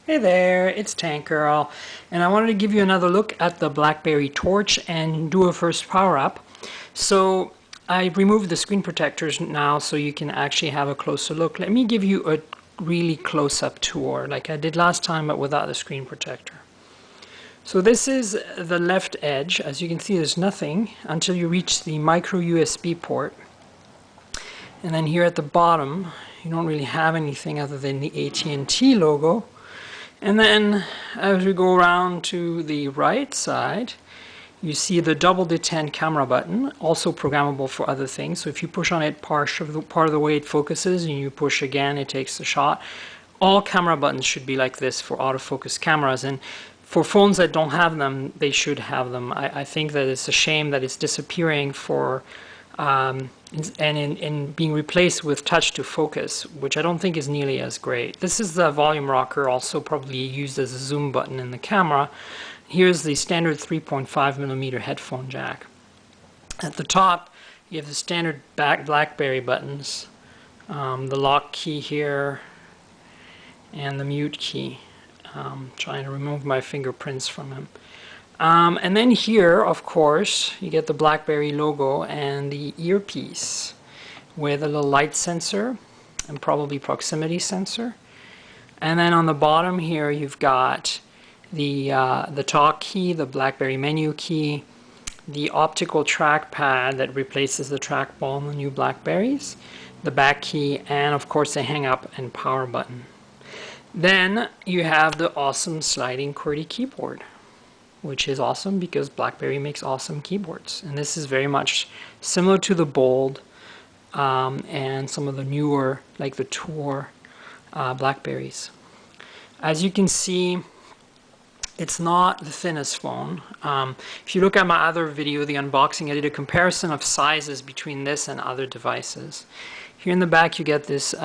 Hey there, it's Tank Girl, and I wanted to give you another look at the BlackBerry Torch and do a first power up. So I removed the screen protectors now so you can actually have a closer look. Let me give you a really close-up tour like I did last time but without the screen protector. So this is the left edge. As you can see, there's nothing until you reach the micro USB port. And then here at the bottom, you don't really have anything other than the AT&T logo. And then as we go around to the right side, you see the double detent camera button, also programmable for other things. So if you push on it part of the way it focuses and you push again, it takes the shot. All camera buttons should be like this for autofocus cameras, and for phones that don't have them, they should have them. I think that it's a shame that it's disappearing for and being replaced with touch to focus, which I don't think is nearly as great. This is the volume rocker, also probably used as a zoom button in the camera. Here's the standard 3.5mm headphone jack. At the top, you have the standard BlackBerry buttons, the lock key here, and the mute key. Trying to remove my fingerprints from him. And then here, of course, you get the BlackBerry logo and the earpiece with a little light sensor and probably proximity sensor. And then on the bottom here, you've got the talk key, the BlackBerry menu key, the optical trackpad that replaces the trackball on the new BlackBerries, the back key, and of course the hang up and power button. Then you have the awesome sliding QWERTY keyboard, which is awesome because BlackBerry makes awesome keyboards. And this is very much similar to the Bold and some of the newer, like the Tour BlackBerries. As you can see, it's not the thinnest phone. If you look at my other video, the unboxing, I did a comparison of sizes between this and other devices. Here in the back you get this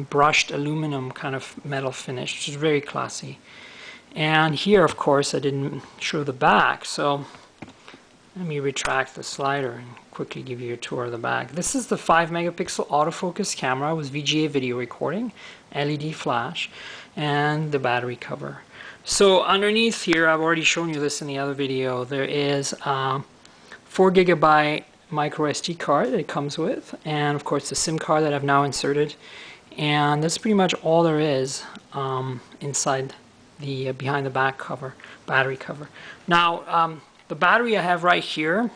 brushed aluminum kind of metal finish, which is very classy. And here, of course, I didn't show the back, so let me retract the slider and quickly give you a tour of the back. This is the 5-megapixel autofocus camera with VGA video recording, LED flash, and the battery cover. So underneath here, I've already shown you this in the other video, there is a 4GB micro SD card that it comes with, and of course the SIM card that I've now inserted. And that's pretty much all there is inside the behind the back cover, battery cover. Now the battery I have right here,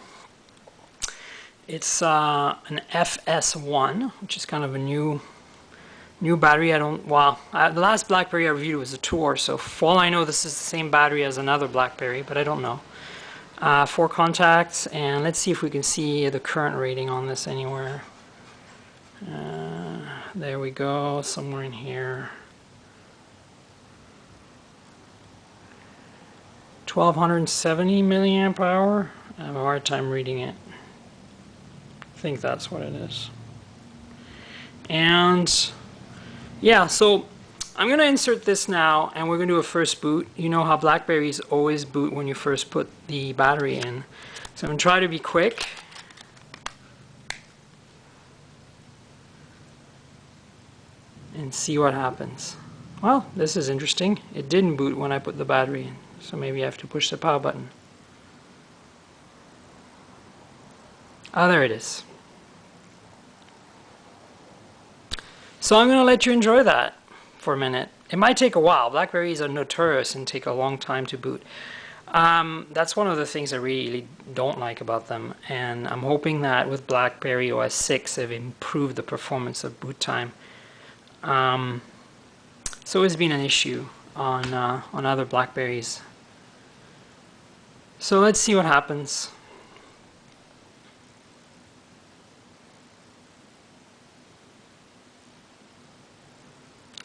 it's an FS1, which is kind of a new battery. The last BlackBerry I reviewed was a Tour, so for all I know this is the same battery as another BlackBerry, but I don't know. 4 contacts, and let's see if we can see the current rating on this anywhere. There we go, somewhere in here. 1270 milliamp hour. I have a hard time reading it. I think that's what it is. And yeah, so I'm going to insert this now and we're going to do a first boot. You know how BlackBerries always boot when you first put the battery in. So I'm going to try to be quick. And see what happens. Well, this is interesting. It didn't boot when I put the battery in. So maybe I have to push the power button. Ah, there it is. So I'm going to let you enjoy that for a minute. It might take a while. BlackBerries are notorious and take a long time to boot. That's one of the things I really don't like about them. And I'm hoping that with BlackBerry OS 6 they've improved the performance of boot time. So it's been an issue on other BlackBerries. So let's see what happens.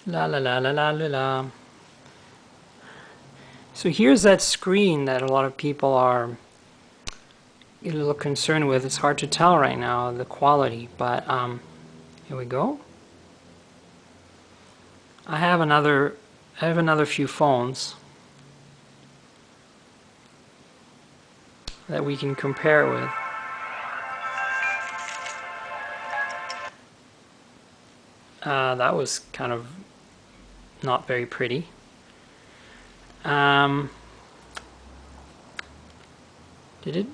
La la la la la la la. So here's that screen that a lot of people are a little concerned with. It's hard to tell right now the quality, but here we go. I have another few phones that we can compare with. That was kind of not very pretty. Did it?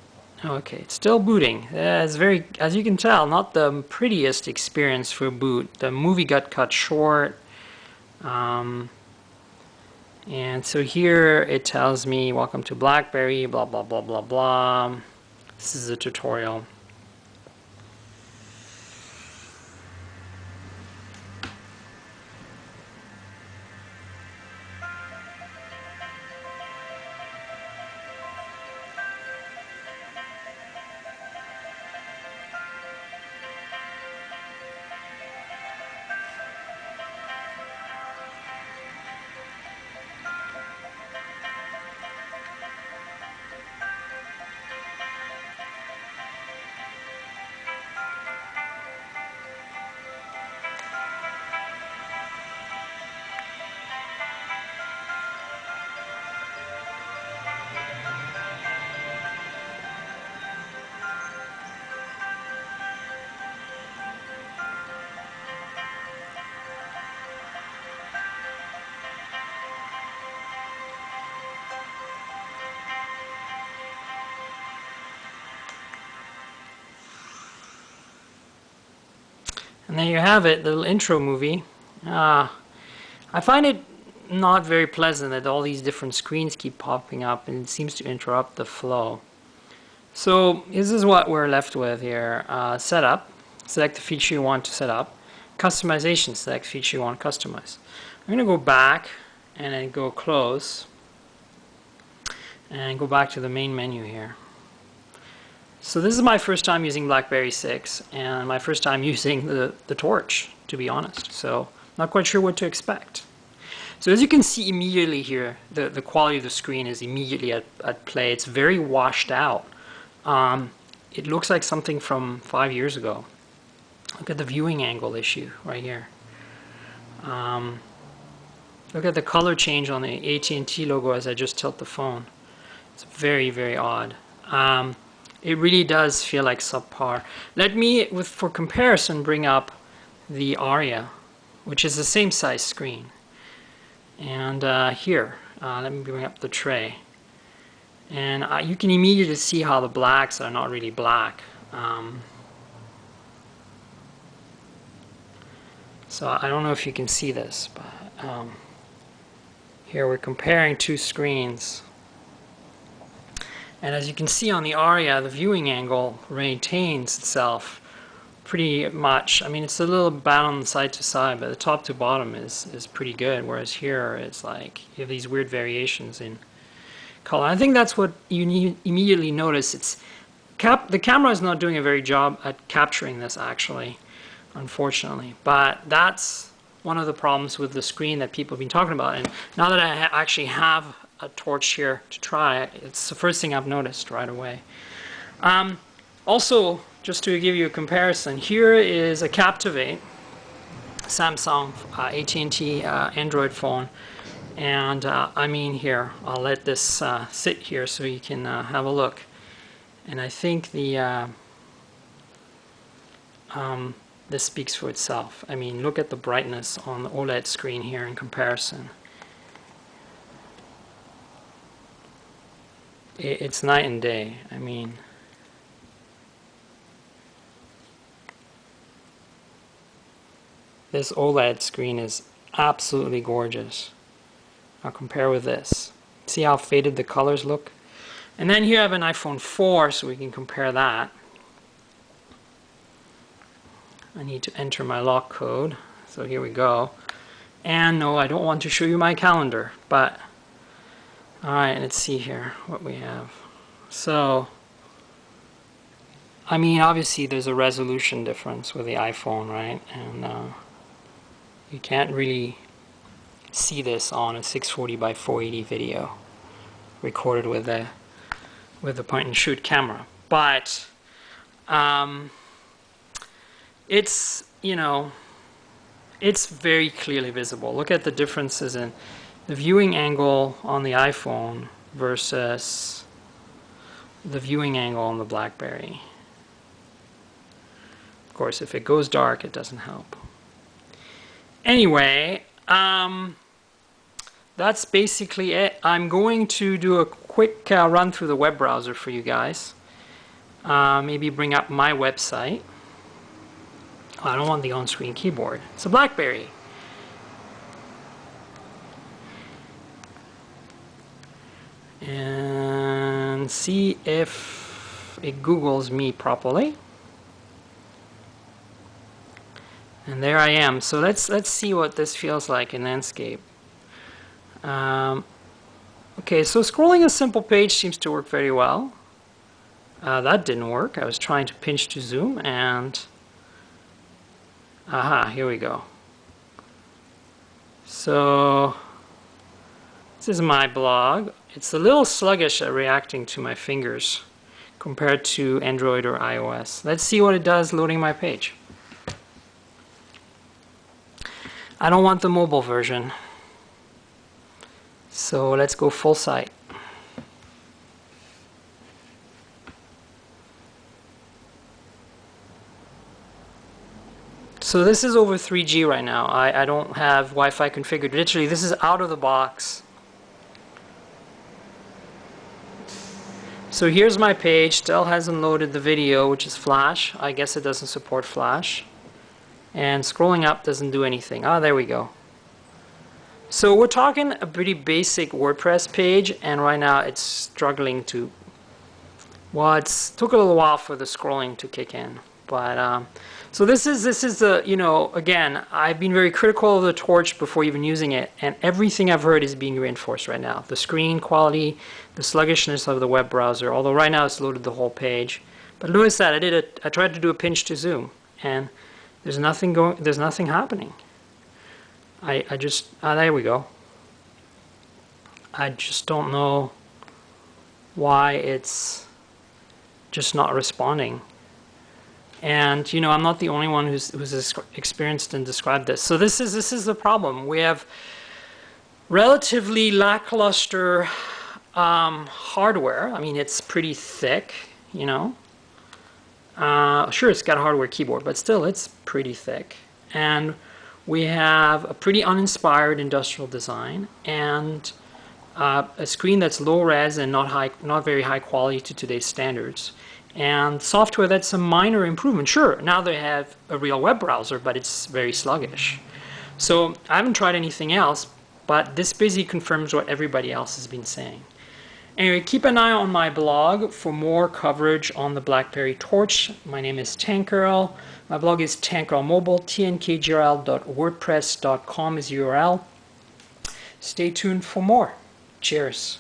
Oh, okay, it's still booting. It's very, as you can tell, not the prettiest experience for boot. The movie got cut short. And so here it tells me, welcome to BlackBerry, blah, blah, blah, blah, blah. This is a tutorial. And there you have it, the little intro movie. I find it not very pleasant that all these different screens keep popping up and it seems to interrupt the flow. So this is what we're left with here. Setup, select the feature you want to set up. Customization, select feature you want to customize. I'm going to go back and then go close and go back to the main menu here. So this is my first time using BlackBerry 6 and my first time using the torch, to be honest. So not quite sure what to expect. So as you can see immediately here, the quality of the screen is immediately at play. It's very washed out. It looks like something from 5 years ago. Look at the viewing angle issue right here. Look at the color change on the AT&T logo as I just tilt the phone. It's very, very odd. It really does feel like subpar. Let me, for comparison, bring up the Aria, which is the same size screen. And here, let me bring up the tray. And you can immediately see how the blacks are not really black. So I don't know if you can see this, but here we're comparing two screens. And as you can see on the Aria, the viewing angle maintains itself pretty much. I mean, it's a little bound side to side, but the top to bottom is pretty good, whereas here it's like you have these weird variations in color. I think that's what you immediately notice. The camera is not doing a very job at capturing this, actually, unfortunately. But that's one of the problems with the screen that people have been talking about. And now that I actually have a torch here to try, it's the first thing I've noticed right away. Also, just to give you a comparison, here is a Captivate Samsung AT&T Android phone, and I mean here, I'll let this sit here so you can have a look. And I think the this speaks for itself. I mean, look at the brightness on the OLED screen here in comparison. It's night and day. I mean, this OLED screen is absolutely gorgeous. I'll compare with this. See how faded the colors look? And then here I have an iPhone 4, so we can compare that. I need to enter my lock code. So here we go. And no, I don't want to show you my calendar, but alright, let's see here what we have. So, I mean, obviously there's a resolution difference with the iPhone, right? And you can't really see this on a 640 by 480 video recorded with a point-and-shoot camera. But it's, you know, it's very clearly visible. Look at the differences in the viewing angle on the iPhone versus the viewing angle on the BlackBerry. Of course, if it goes dark, it doesn't help. Anyway, that's basically it. I'm going to do a quick run through the web browser for you guys. Maybe bring up my website. I don't want the on-screen keyboard. It's a BlackBerry. And see if it Googles me properly. And there I am. So let's see what this feels like in landscape. Okay, so scrolling a simple page seems to work very well. That didn't work. I was trying to pinch to zoom, and aha, here we go. So this is my blog. It's a little sluggish at reacting to my fingers compared to Android or iOS. Let's see what it does loading my page. I don't want the mobile version. So let's go full site. So this is over 3G right now. I don't have Wi-Fi configured. Literally, this is out of the box. So here's my page. Still hasn't loaded the video, which is Flash. I guess it doesn't support Flash. And scrolling up doesn't do anything. Ah, there we go. So we're talking a pretty basic WordPress page, and right now it's struggling to, well, it took a little while for the scrolling to kick in. But so this is the, you know, again, I've been very critical of the Torch before even using it, and everything I've heard is being reinforced right now. The screen quality, the sluggishness of the web browser, although right now it's loaded the whole page. But Lewis said I tried to do a pinch to zoom, and there's nothing happening. I just, there we go. I just don't know why it's just not responding. And you know, I'm not the only one who's experienced and described this. So this is the problem. We have relatively lackluster hardware. I mean, it's pretty thick, you know. Sure, it's got a hardware keyboard, but still, it's pretty thick. And we have a pretty uninspired industrial design, and a screen that's low res and not very high quality to today's standards, and software that's a minor improvement. Sure, now they have a real web browser, but it's very sluggish. So I haven't tried anything else, but this basically confirms what everybody else has been saying. Anyway, keep an eye on my blog for more coverage on the BlackBerry Torch. My name is Tankerl. My blog is Tankerl Mobile. tnkgrl.wordpress.com is the URL. Stay tuned for more. Cheers.